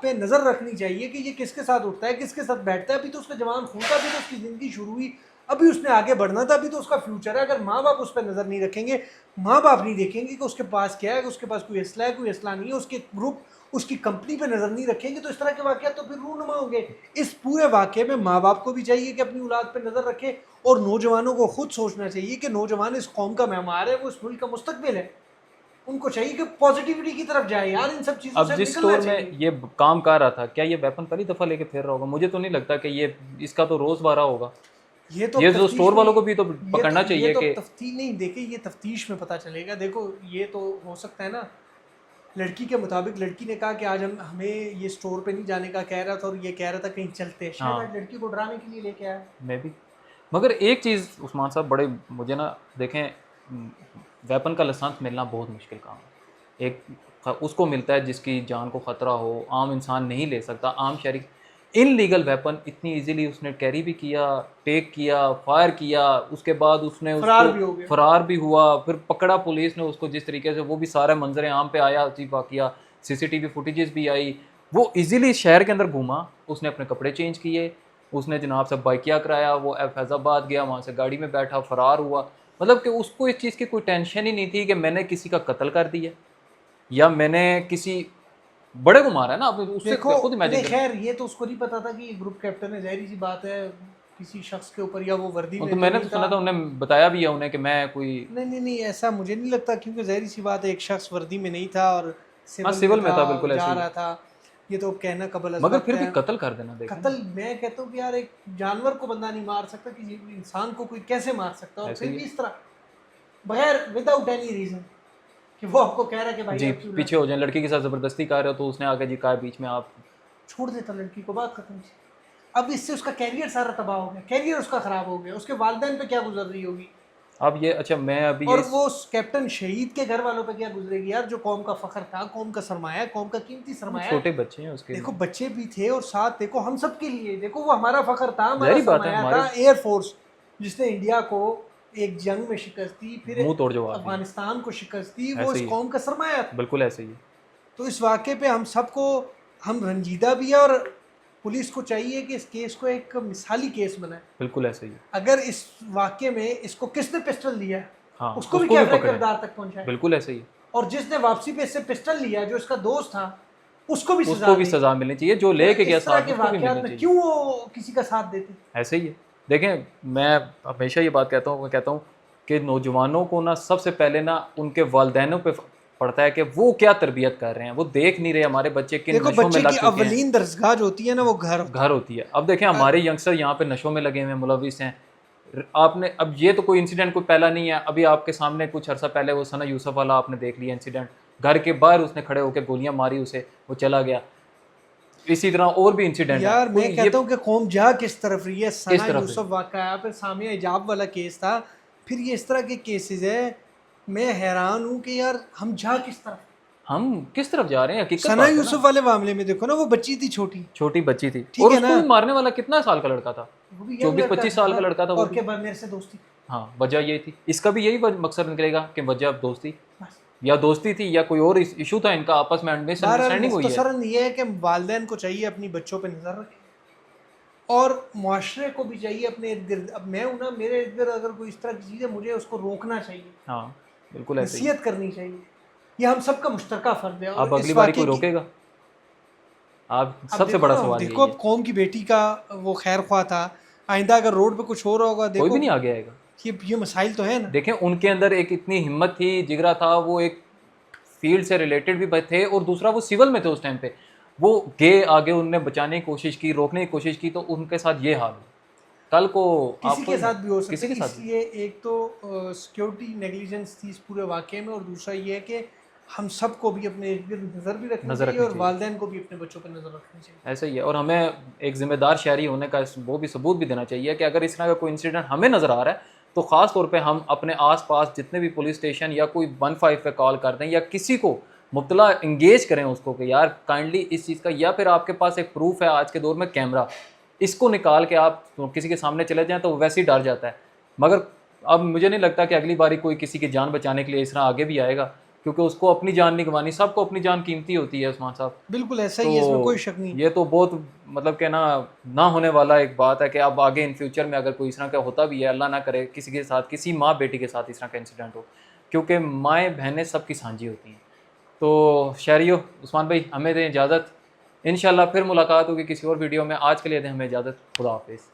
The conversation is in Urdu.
پہ نظر رکھنی چاہیے کہ یہ کس کے ساتھ اٹھتا ہے, کس کے ساتھ بیٹھتا ہے. ابھی تو اس کا جوان خون تھا, ابھی تو اس کی زندگی شروع ہوئی, ابھی اس نے آگے بڑھنا تھا, ابھی تو اس کا فیوچر ہے. اگر ماں باپ اس پہ نظر نہیں رکھیں گے, ماں باپ نہیں دیکھیں گے کہ اس کے پاس کیا ہے, اس کے پاس کوئی اسلحہ ہے, کوئی اسلحہ نہیں ہے, اس کے گروپ, اس کی کمپنی پہ نظر نہیں رکھیں گے, تو اس طرح کے واقعات تو پھر رونما ہوں گے. اس پورے واقعے میں ماں باپ کو بھی چاہیے کہ اپنی اولاد پہ نظر رکھے, اور نوجوانوں کو خود سوچنا چاہیے کہ نوجوان اس قوم کا معمار ہے, وہ اس ملک کا مستقبل ہے. ان کو چاہیے کہ پازیٹیوٹی کی طرف جائے یار, ان سب چیزوں سے اب جس نکلنا اسٹور میں چاہیے. یہ کام کر رہا تھا, کیا یہ ویپن پہلی دفعہ لے کے پھر رہا ہوگا؟ مجھے تو نہیں لگتا کہ یہ اس کا تو روز بارہ ہوگا. یہ تو یہ جو اسٹور والوں کو بھی تو پکڑنا چاہیے کہ تفتیش نہیں, دیکھیں یہ تفتیش میں پتہ چلے گا. دیکھو یہ تو ہو سکتا ہے نا, لڑکی کے مطابق لڑکی نے کہا کہ آج ہمیں یہ اسٹور پہ نہیں جانے کا کہہ رہا تھا, اور یہ کہہ رہا تھا کہیں چلتے, شاید آج لڑکی کو ڈرانے کے لیے لے کے آیا. میں بھی. مگر ایک چیز عثمان صاحب, بڑے مجھے نا دیکھیں, ویپن کا لائسنس ملنا بہت مشکل کام ہے. ایک اس کو ملتا ہے جس کی جان کو خطرہ ہو, عام انسان نہیں لے سکتا. عام شہری ان لیگل ویپن اتنی ایزیلی اس نے کیری بھی کیا, ٹیک کیا, فائر کیا, اس کے بعد اس نے فرار بھی ہوا, پھر پکڑا پولیس نے اس کو جس طریقے سے, وہ بھی سارے منظر عام پہ آیا, عجیب واقعہ, سی ٹی وی فوٹیجز بھی آئی. وہ ایزیلی شہر کے اندر گھوما, اس نے اپنے کپڑے چینج کیے, اس نے جناب سے بائکیا کرایا, وہ فیض آباد گیا, وہاں سے گاڑی میں بیٹھا, فرار ہوا. مطلب کہ اس کو اس چیز کی کوئی ٹینشن ہی نہیں تھی کہ میں نے کسی کا قتل کر دیا یا میں نے کسی بڑے کو مارا ہے نا. آپ اس سے خود امیجن کریں. خیر یہ تو اس کو نہیں پتا تھا کہ یہ گروپ کیپٹن ہے, ظاہری سی بات ہے کسی شخص کے اوپر, یا وہ وردی تو میں نے تو سنا تھا, انہیں بتایا بھی ہے انہیں کہ میں کوئی نہیں ایسا مجھے نہیں لگتا, کیونکہ ظاہری سی بات ہے ایک شخص وردی میں نہیں تھا اور سول میں تھا, بالکل جا رہا تھا. یہ تو کہنا قبل از وقت ہے, مگر پھر بھی قتل کر دینا. قتل میں کہتا ہوں کہ یار ایک جانور کو بندہ نہیں مار سکتا, کسی انسان کو کوئی کیسے مار سکتا, اور پھر بھی اس طرح بغیر وداؤٹ اینی ریزن کہ وہ آپ کو کہہ رہا ہے کہ بھائی جی پیچھے ہو جائیں, لڑکی کے ساتھ زبردستی کر رہے ہو, تو اس نے آگے جی کہا بیچ میں آپ چھوڑ دیتا لڑکی کو, بات ختم تھی. اب اس سے اس کا کیریئر سارا تباہ ہو گیا, کیریئر اس کا خراب ہو گیا, اس کے والدین پہ کیا گزر رہی ہوگی. اب یہ اچھا میں ابھی اور وہ کیپٹن شہید کے گھر والوں پہ کیا گزرے گی یار, جو قوم کا فخر تھا, قوم کا سرمایہ, قوم کا قیمتی سرمایہ. چھوٹے بچے ہیں اس کے, دیکھو بچے بھی تھے, اور ساتھ دیکھو ہم سب کے لیے, دیکھو وہ ہمارا فخر تھا, ہمارا سرمایہ تھا. ایئر فورس جس نے انڈیا کو ایک جنگ میں شکست دی, پھر افغانستان کو شکست دی, وہ اس قوم کا سرمایہ تھا. بالکل ایسے ہی. تو اس واقعے پہ ہم سب کو, ہم رنجیدہ بھی ہے, اور پولیس کو چاہیے کہ اس کیس کو ایک مثالی کیس بنائے. بالکل ایسے ہی. اگر اس واقعے میں اس کو کس نے پسٹل دیا ہے, اس کو بھی کردار تک پہنچائے. بالکل ایسے ہی. اور جس نے واپسی پہ اس سے پسٹل لیا, جو اس کا دوست تھا, اس کو بھی سزا ملنی چاہیے, جو لے کے گیا ساتھ, اس کو بھی ملنی چاہیے. کیوں وہ کسی کا ساتھ دیتے؟ ایسے ہی ہے. دیکھیں میں ہمیشہ یہ بات کہتا ہوں کہ نوجوانوں کو نا سب سے پہلے نا ان کے والدینوں پہ پڑتا ہے کہ وہ کیا تربیت کر رہے ہیں. وہ دیکھ نہیں رہے ہمارے بچے کن نشوں میں لگ چکے ہیں. بچے کی اولین درسگاہ جو ہوتی ہے نا, وہ گھر ہوتی ہے. اب دیکھیں ہمارے ینگسٹر یہاں پہ نشوں میں لگے ہوئے ہیں, ملوث ہیں. آپ نے اب یہ تو کوئی انسیڈنٹ کوئی پہلا نہیں ہے, ابھی آپ کے سامنے کچھ عرصہ پہلے وہ ثنا یوسف والا آپ نے دیکھ لیا انسیڈنٹ, گھر کے باہر اس نے کھڑے ہو کے گولیاں ماری اسے, وہ چلا گیا. اسی طرح اور بھی انسیڈنٹ یار میں کہتا ہوں کہ قوم جا کس طرف رہی ہے. ثنا یوسف واقعہ, پھر سامیہ حجاب والا کیس تھا, پھر یہ اس طرح کے کیسز ہیں. میں حیران ہوں کہ یار ہم جا کس طرف جا رہے ہیں. ثنا یوسف والے معاملے میں دیکھو نا, وہ بچی تھی, چھوٹی بچی تھی, اور اس کو بھی مارنے والا کتنا سال کا لڑکا تھا, 24-25 سال کا لڑکا تھا, اور کہ میرے سے دوستی. ہاں وجہ یہ تھی. اس کا بھی یہی مقصد نکلے گا کہ وجہ دوستی, یا دوستی تھی یا کوئی اور ایشو تھا ان کا آپس میں مس انڈرسٹینڈنگ ہوئی ہے. مختصراً یہ ہے کہ والدین کو چاہیے اپنی بچوں پہ نظر رکھے, اور معاشرے کو بھی چاہیے اپنے ارد گرد. اب میں ہوں نا, میرے ارد گرد اگر کوئی اس طرح کی چیز ہے, مجھے اس کو روکنا چاہیے. ہاں بالکل ایسے ہی. نصیحت کرنی چاہیے. یہ ہم سب کا مشترکہ فرض ہے. اب اگلی باری کوئی روکے گا؟ آپ سب سے بڑا سوال دیکھو, اب قوم کی بیٹی کا وہ خیر خواہ تھا, آئندہ اگر روڈ پہ کچھ ہو رہا ہوگا, کوئی بھی نہیں آگے آئے گا. یہ مسائل تو ہے نا. دیکھیں ان کے اندر ایک اتنی ہمت تھی, جگرا تھا, وہ ایک فیلڈ سے ریلیٹڈ بھی تھے, اور دوسرا وہ سول میں تھے اس ٹائم پہ. وہ گئے آگے, ان نے بچانے کی کوشش کی, روکنے کی کوشش کی, تو ان کے ساتھ یہ حال ہو. کل کو کسی کے ساتھ بھی ہو سکتا ہے. اس لیے ایک تو سیکیورٹی نیگلیجنس تھی اس پورے واقعے میں, اور دوسرا یہ ہے کہ ہم سب کو بھی اپنے ارد گرد نظر بھی رکھنی چاہیے, اور والدین کو بھی اپنے بچوں پہ نظر رکھنی چاہیے. ایسا ہی ہے. اور ہمیں ایک ذمہ دار شہری ہونے کا وہ بھی ثبوت بھی دینا چاہیے کہ اگر اس طرح کا کوئی انسیڈنٹ ہمیں نظر آ رہا ہے, تو خاص طور پہ ہم اپنے آس پاس جتنے بھی پولیس اسٹیشن یا کوئی 15 پہ کال کر دیں, یا کسی کو مبتلا انگیج کریں اس کو کہ یار کائنڈلی اس چیز کا, یا پھر آپ کے پاس ایک پروف ہے آج کے دور میں کیمرہ, اس کو نکال کے آپ کسی کے سامنے چلے جائیں تو وہ ویسے ہی ڈر جاتا ہے. مگر اب مجھے نہیں لگتا کہ اگلی باری کوئی کسی کی جان بچانے کے لیے اس طرح آگے بھی آئے گا. کیونکہ اس کو اپنی جان نہیں گنوانی, سب کو اپنی جان قیمتی ہوتی ہے عثمان صاحب. بالکل ایسا ہی ہے, اس میں کوئی شک نہیں. یہ تو بہت مطلب کہ نہ ہونے والا ایک بات ہے کہ اب آگے ان فیوچر میں اگر کوئی اس طرح کا ہوتا بھی ہے, اللہ نہ کرے کسی کے ساتھ, کسی ماں بیٹی کے ساتھ اس طرح کا انسیڈنٹ ہو, کیونکہ مائیں بہنیں سب کی سانجھی ہوتی ہیں. تو شہریو, عثمان بھائی ہمیں دیں اجازت, انشاءاللہ پھر ملاقات ہوگی کسی اور ویڈیو میں. آج کے لیے دیں ہمیں اجازت, خدا حافظ.